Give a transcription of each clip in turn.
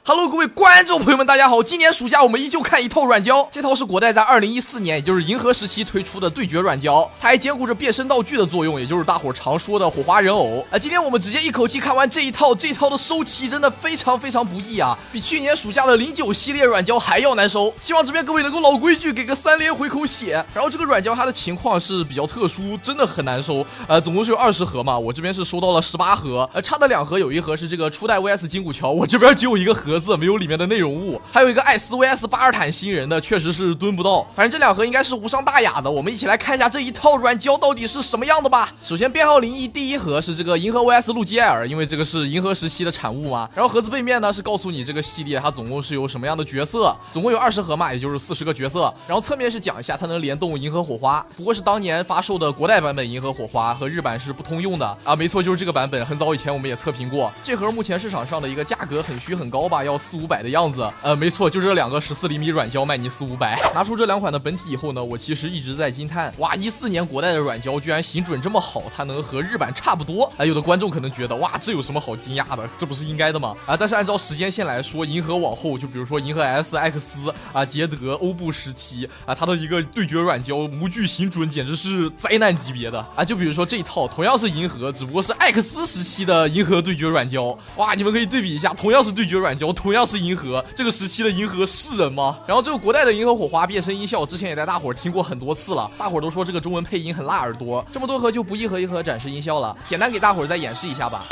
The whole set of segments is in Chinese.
Hello， 各位观众朋友们，大家好！今年暑假我们依旧看一套软胶，这套是国代在2014年，也就是银河时期推出的对决软胶，它还兼顾着变身道具的作用，也就是大伙常说的火花人偶。今天我们直接一口气看完这一套的收期真的非常不易啊，比去年暑假的09系列软胶还要难收。希望这边各位能够老规矩，给个3连回口血。然后这个软胶它的情况是比较特殊，真的很难收。总共是有20盒嘛，我这边是收到了18盒，差的2盒有一盒是这个初代 VS 金古桥，我这边只有一个盒子，没有里面的内容物，还有一个艾斯 VS 巴尔坦新人的，确实是蹲不到。反正这2盒应该是无伤大雅的，我们一起来看一下这一套软胶到底是什么样的吧。首先编号01第一盒是这个银河 VS 路基艾尔，因为这个是银河时期的产物嘛。然后盒子背面呢是告诉你这个系列它总共是有什么样的角色，总共有20盒嘛，也就是40个角色。然后侧面是讲一下它能联动银河火花，不过是当年发售的国代版本银河火花和日版是不通用的啊。没错，就是这个版本，很早以前我们也测评过。这盒目前市场上的一个价格很虚很高吧，要400-500的样子。没错，就这2个14厘米软胶卖你400-500。拿出这2款的本体以后呢，我其实一直在惊叹，哇，14年国代的软胶居然行准这么好，它能和日版差不多。有的观众可能觉得，哇，这有什么好惊讶的？这不是应该的吗？但是按照时间线来说，银河往后，就比如说银河 S、艾克斯捷德、欧布时期它的一个对决软胶模具行准简直是灾难级别的就比如说这一套同样是银河，只不过是艾克斯时期的银河对决软胶，哇，你们可以对比一下，同样是对决软胶，同样是银河，这个时期的银河是人吗？然后这个国代的银河火花变身音效之前也带大伙儿听过很多次了，大伙儿都说这个中文配音很辣耳朵，这么多盒就不一盒一盒展示音效了，简单给大伙儿再演示一下吧。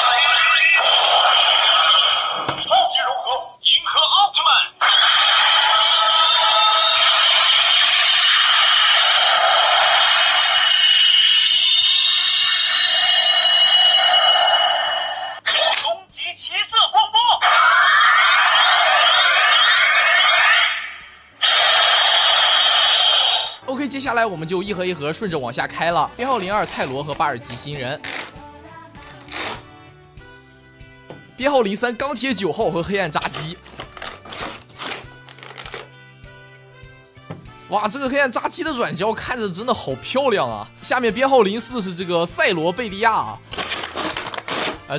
超级融合银河奥特曼，终极七色光波。OK， 接下来我们就一盒一盒顺着往下开了。编号02泰罗和巴尔吉新人，编号03钢铁9号和黑暗扎基。哇，这个黑暗扎基的软胶看着真的好漂亮啊！下面编号04是这个赛罗贝利亚。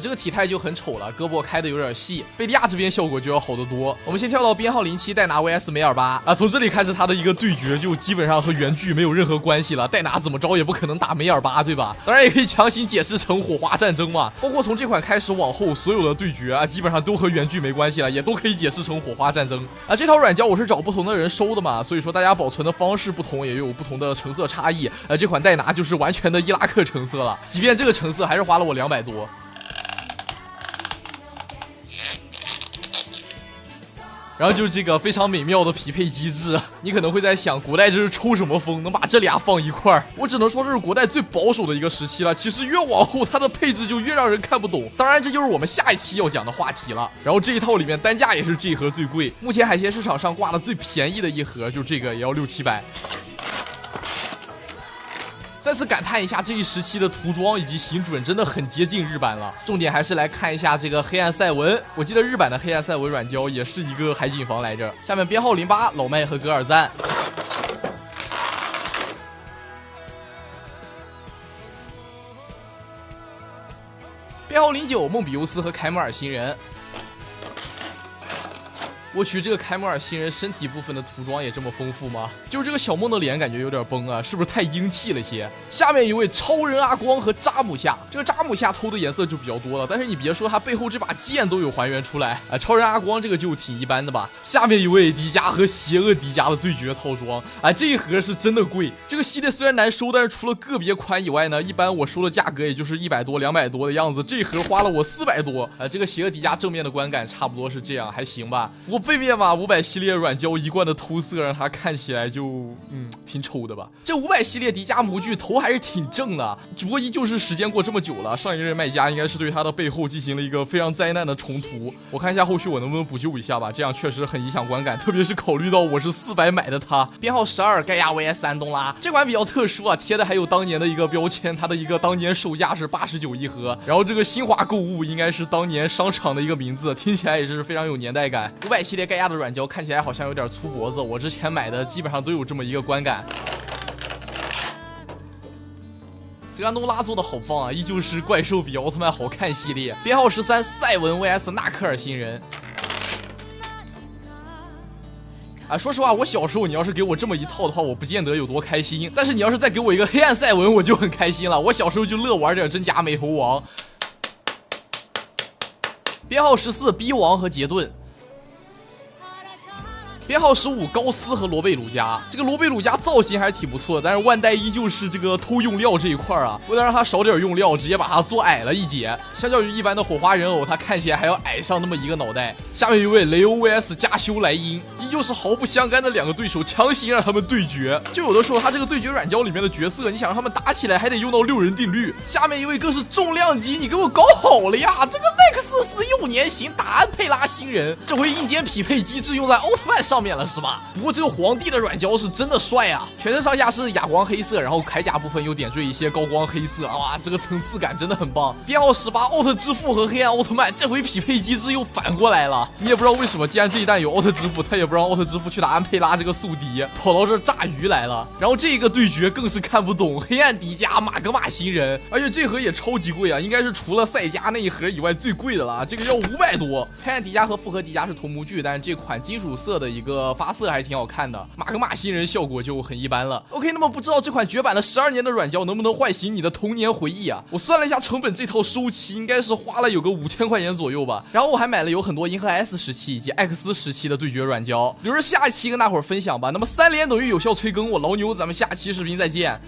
这个体态就很丑了，胳膊开的有点细，贝利亚这边效果就要好得多。我们先跳到编号07戴拿 VS 梅尔巴从这里开始他的一个对决就基本上和原剧没有任何关系了，戴拿怎么着也不可能打梅尔巴，对吧？当然也可以强行解释成火花战争嘛，包括从这款开始往后所有的对决基本上都和原剧没关系了，也都可以解释成火花战争这套软胶我是找不同的人收的嘛，所以说大家保存的方式不同，也有不同的成色差异这款戴拿就是完全的伊拉克成色了，即便这个成色还是花了我200多。然后就是这个非常美妙的匹配机制，你可能会在想，国代这是抽什么风，能把这俩放一块儿？我只能说这是国代最保守的一个时期了。其实越往后，它的配置就越让人看不懂。当然，这就是我们下一期要讲的话题了。然后这一套里面单价也是这一盒最贵，目前海鲜市场上挂的最便宜的一盒，就这个也要600-700。再次感叹一下这一时期的涂装以及行准真的很接近日版了，重点还是来看一下这个黑暗赛文，我记得日版的黑暗赛文软胶也是一个海景房来着。下面编号08老麦和格尔赞，编号09梦比优斯和凯姆尔新人。我去，这个凯姆尔新人身体部分的涂装也这么丰富吗？就是这个小梦的脸感觉有点崩啊，是不是太英气了些？下面一位超人阿光和扎姆夏，这个扎姆夏偷的颜色就比较多了，但是你别说，他背后这把剑都有还原出来超人阿光这个就挺一般的吧。下面一位迪迦和邪恶迪迦的对决套装这一盒是真的贵。这个系列虽然难收，但是除了个别款以外呢，一般我收的价格也就是100多200多的样子，这一盒花了我400多这个邪恶迪迦正面的观感差不多是这样，还行吧。不过背面嘛，500系列软胶一贯的偷色让它看起来就挺丑的吧。这500系列迪迦模具头还是挺正的，只不过依旧是时间过这么久了，上一任卖家应该是对它的背后进行了一个非常灾难的重涂。我看一下后续我能不能补救一下吧，这样确实很影响观感，特别是考虑到我是400买的它。编号12盖亚 VS 安东拉，这款比较特殊贴的还有当年的一个标签，它的一个当年售价是89一盒，然后这个新华购物应该是当年商场的一个名字，听起来也是非常有年代感。500系列盖亚的软胶看起来好像有点粗脖子，我之前买的基本上都有这么一个观感。这个安东拉做的好棒啊，依旧是怪兽比奥特曼好看系列。编号13赛文 VS 纳克尔新人。啊，说实话，我小时候你要是给我这么一套的话，我不见得有多开心。但是你要是再给我一个黑暗赛文，我就很开心了。我小时候就乐玩点真假美猴王。编号14逼王和杰顿。编号15高斯和罗贝鲁加，这个罗贝鲁加造型还是挺不错的，但是万代依旧是这个偷用料这一块啊，为了让他少点用料，直接把他做矮了一截。相较于一般的火花人偶，他看起来还要矮上那么一个脑袋。下面一位雷欧 vs 加修莱茵，依旧是毫不相干的两个对手，强行让他们对决。就有的时候他这个对决软胶里面的角色，你想让他们打起来，还得用到6人定律。下面一位更是重量级，你给我搞好了呀！这个麦克瑟斯幼年型打安佩拉新人，这回硬件匹配机制用在奥特曼上面了是吧？不过这个皇帝的软胶是真的帅啊，全身上下是哑光黑色，然后铠甲部分又点缀一些高光黑色，哇，这个层次感真的很棒。编号18奥特之父和黑暗奥特曼，这回匹配机制又反过来了。你也不知道为什么，既然这一弹有奥特之父，他也不让奥特之父去打安佩拉这个宿敌，跑到这炸鱼来了。然后这个对决更是看不懂，黑暗迪迦马格玛新人，而且这盒也超级贵啊，应该是除了赛迦那一盒以外最贵的了，这个要500多。黑暗迪迦和复合迪迦是同模具，但是这款金属色的一个发色还是挺好看的，马格玛新人效果就很一般了。OK， 那么不知道这款绝版了12年的软胶能不能唤醒你的童年回忆啊？我算了一下成本，这套收期应该是花了有个5000块钱左右吧。然后我还买了有很多银河 S 时期以及 X 时期的对决软胶，留着下期跟大伙儿分享吧。那么3连等于有效催更，我老牛，咱们下期视频再见。